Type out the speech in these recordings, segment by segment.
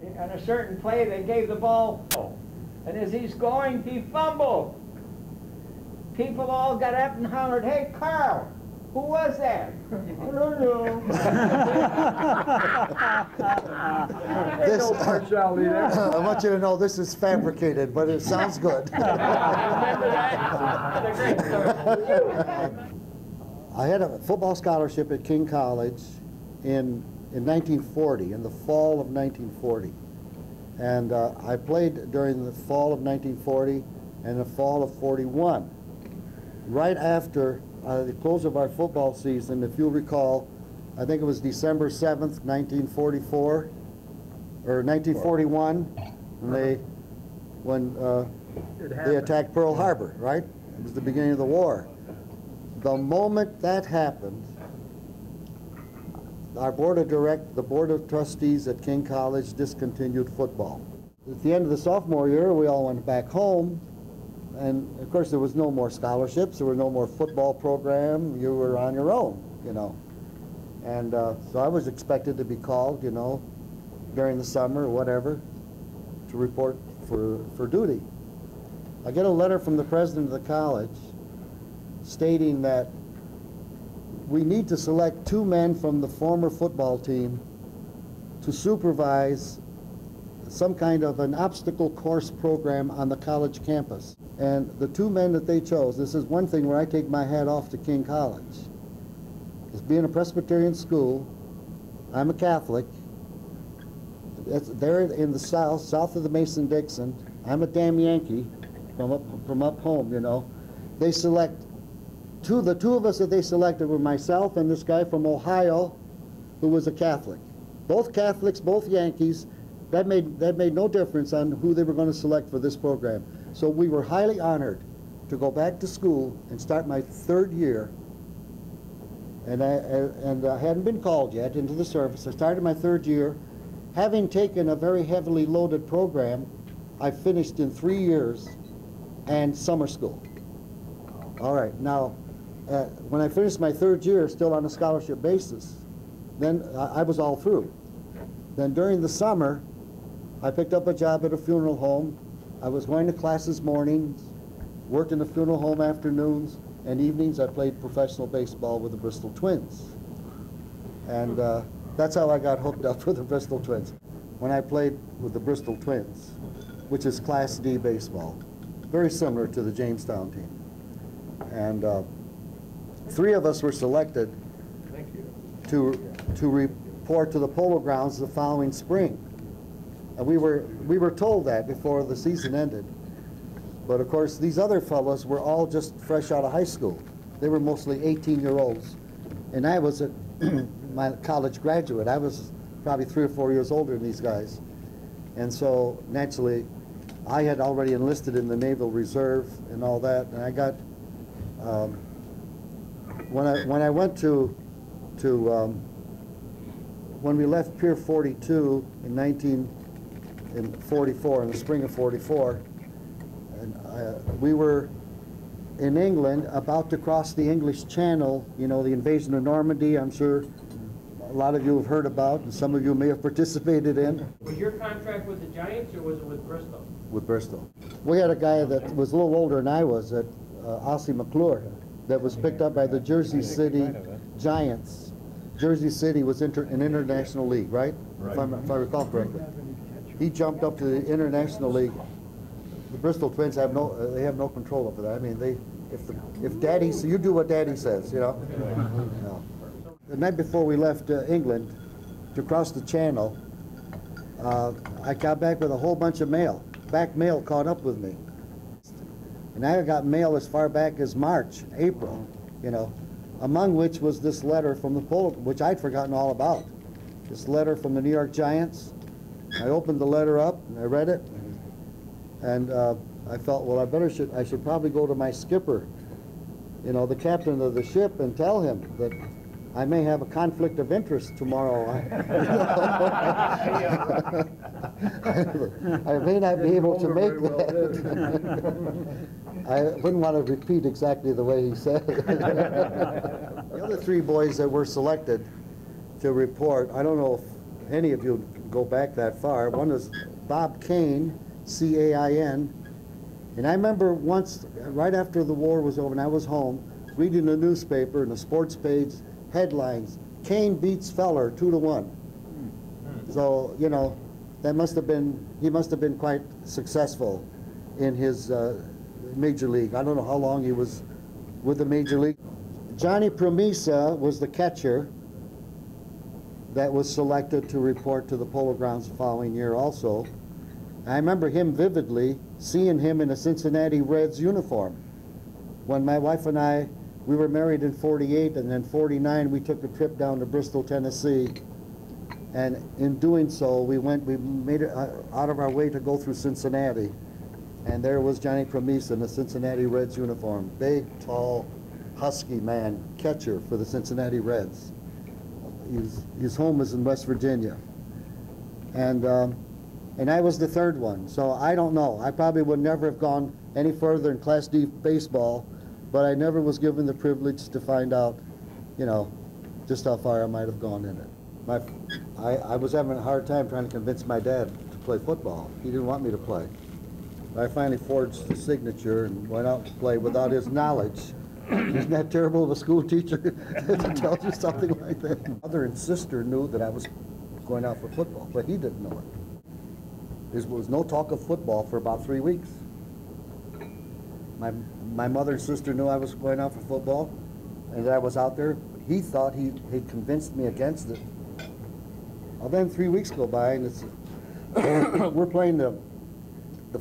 On a certain play, they gave the ball, and as he's going, he fumbled. People all got up and hollered, "Hey, Carl, who was that?" "I don't know." This, no partiality there. I want you to know this is fabricated, but it sounds good. Remember that? It's a great story. I had a football scholarship at King College in 1940, in the fall of 1940. And I played during the fall of 1940 and the fall of 41. Right after the close of our football season, if you'll recall, I think it was December 7th, 1944, or 1941, when they attacked Pearl Harbor, right? It was the beginning of the war. The moment that happened, our the board of trustees at King College discontinued football. At the end of the sophomore year, we all went back home, and of course there was no more scholarships, there was no more football program, you were on your own, you know. And so I was expected to be called, you know, during the summer or whatever, to report for duty. I get a letter from the president of the college stating that we need to select 2 men from the former football team to supervise some kind of an obstacle course program on the college campus. And the 2 men that they chose, this is one thing where I take my hat off to King College. As being a Presbyterian school, I'm a Catholic. They're in the south of the Mason-Dixon. I'm a damn Yankee from up home, you know. They select the two of us that they selected were myself and this guy from Ohio who was a Catholic. Both Catholics, both Yankees. That made no difference on who they were going to select for this program. So we were highly honored to go back to school and start my 3rd year. And I hadn't been called yet into the service. I started my 3rd year. Having taken a very heavily loaded program, I finished in 3 years and summer school. All right, now, when I finished my 3rd year, still on a scholarship basis, then I was all through. Then during the summer, I picked up a job at a funeral home. I was going to classes mornings, worked in the funeral home afternoons, and evenings I played professional baseball with the Bristol Twins. And that's how I got hooked up with the Bristol Twins. When I played with the Bristol Twins, which is Class D baseball, very similar to the Jamestown team. And 3 of us were selected to report to the Polo Grounds the following spring. And we were told that before the season ended. But of course, these other fellows were all just fresh out of high school. They were mostly 18-year-olds. And I was my college graduate. I was probably 3 or 4 years older than these guys. And so naturally, I had already enlisted in the Naval Reserve and all that. And I got, when I went when we left Pier 42 in 1944, in the spring of 44, and we were in England about to cross the English Channel, you know, the invasion of Normandy, I'm sure a lot of you have heard about, and some of you may have participated in. Was your contract with the Giants or was it with Bristol? With Bristol. We had a guy that was a little older than I was, at Ossie McClure, that was picked up by the Jersey City Giants. Jersey City was an international league, right? If I recall correctly. He jumped up to the international league. The Bristol Twins have no control over that. I mean, if Daddy, so you do what Daddy says, you know. No. The night before we left England to cross the Channel, I got back with a whole bunch of mail. Back mail caught up with me. And I got mail as far back as March, April, you know, among which was this letter from the Polo, which I'd forgotten all about. This letter from the New York Giants. I opened the letter up and I read it, and I felt, well, I should probably go to my skipper, you know, the captain of the ship, and tell him that I may have a conflict of interest tomorrow. I may not be able to make that. I wouldn't want to repeat exactly the way he said it. The other 3 boys that were selected to report, I don't know if any of you go back that far. One was Bob Cain, C-A-I-N. And I remember once, right after the war was over and I was home, reading the newspaper and the sports page, headlines, Cain beats Feller 2-1. So, you know, that must have been, he must have been quite successful in his major league. I don't know how long he was with the major league. Johnny Promisa was the catcher that was selected to report to the Polo Grounds the following year also. I remember him vividly, seeing him in a Cincinnati Reds uniform. When my wife and I, we were married in 48, and then 49 we took a trip down to Bristol, Tennessee. And in doing so, we made it out of our way to go through Cincinnati. And there was Johnny Promisa in the Cincinnati Reds uniform. Big, tall, husky man, catcher for the Cincinnati Reds. His home was in West Virginia. And I was the third one, so I don't know. I probably would never have gone any further in Class D baseball, but I never was given the privilege to find out, you know, just how far I might have gone in it. I was having a hard time trying to convince my dad to play football. He didn't want me to play. I finally forged the signature and went out to play without his knowledge. Isn't that terrible of a school teacher to tell you something like that? Mother and sister knew that I was going out for football, but he didn't know it. There was no talk of football for about 3 weeks. My mother and sister knew I was going out for football and that I was out there. He thought he convinced me against it. Well, then 3 weeks go by and it's we're playing the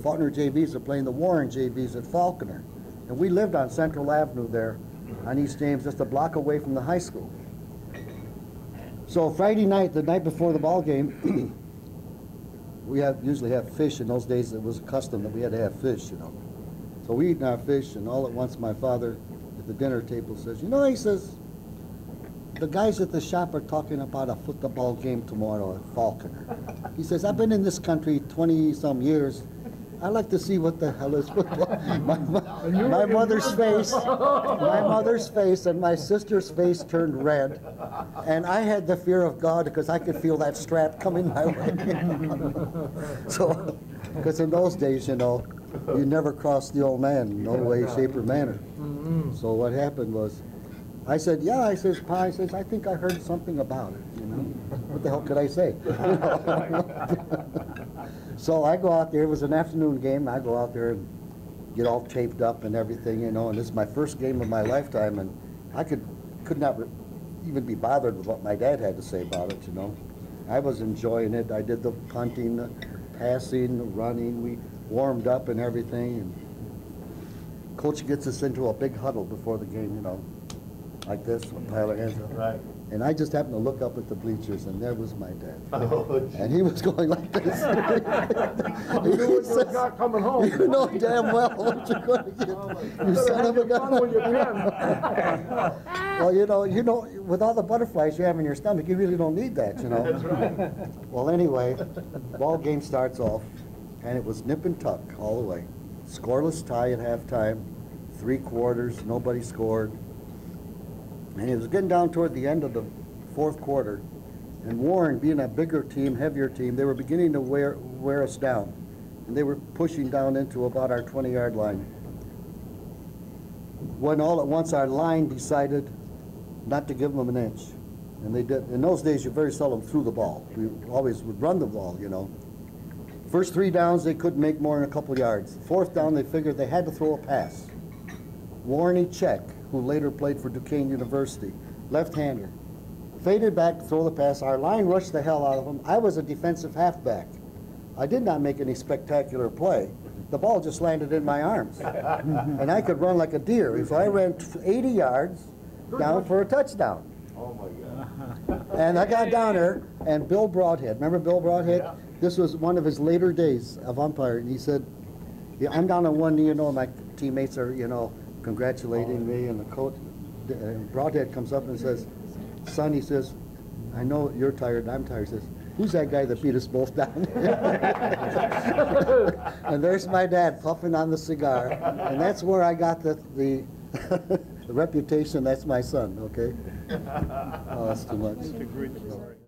Faulkner JVs are playing the Warren JVs at Faulkner. And we lived on Central Avenue there on East James, just a block away from the high school. So Friday night, the night before the ball game, we usually have fish. In those days, it was a custom that we had to have fish, you know. So we eating our fish, and all at once my father at the dinner table says, you know, he says, the guys at the shop are talking about a football game tomorrow at Faulkner. He says, I've been in this country 20-some years. I like to see what the hell is football. My mother's face and my sister's face turned red, and I had the fear of God because I could feel that strap coming my way. So, because in those days, you know, you never crossed the old man in no way, shape, or manner. So what happened was, I said, yeah, I says, Pa, I says, I think I heard something about it, you know. What the hell could I say? So I go out there, it was an afternoon game, I go out there and get all taped up and everything, you know, and this is my first game of my lifetime, and I could not even be bothered with what my dad had to say about it, you know. I was enjoying it. I did the punting, the passing, the running, we warmed up and everything, and Coach gets us into a big huddle before the game, you know, like this, with Tyler hands up. Right. And I just happened to look up at the bleachers, and there was my dad. Oh, and he was going like this. You knew what you got coming home. You know damn well what you're going to get. You son of a gun. Well, you know, with all the butterflies you have in your stomach, you really don't need that, you know. That's right. Well, anyway, ball game starts off, and it was nip and tuck all the way. Scoreless tie at halftime, 3 quarters, nobody scored. And it was getting down toward the end of the 4th quarter, and Warren, being a bigger team, heavier team, they were beginning to wear us down, and they were pushing down into about our 20-yard line. When all at once our line decided not to give them an inch, and they did. In those days, you very seldom threw the ball. We always would run the ball, you know. First 3 downs, they couldn't make more than a couple yards. 4th down, they figured they had to throw a pass. Warren Check, who later played for Duquesne University, left-hander, faded back to throw the pass. Our line rushed the hell out of him. I was a defensive halfback. I did not make any spectacular play. The ball just landed in my arms. And I could run like a deer. So I ran 80 yards down for a touchdown. Oh, my God. And I got down there, and Bill Broadhead, remember Bill Broadhead? Yeah. This was one of his later days of umpiring. He said, yeah, I'm down on one knee, you know, my teammates are, you know, congratulating me, and the coach, Broadhead comes up and says, son, he says, I know you're tired and I'm tired. He says, who's that guy that beat us both down? And there's my dad puffing on the cigar, and that's where I got the reputation, that's my son, okay? Oh, that's too much.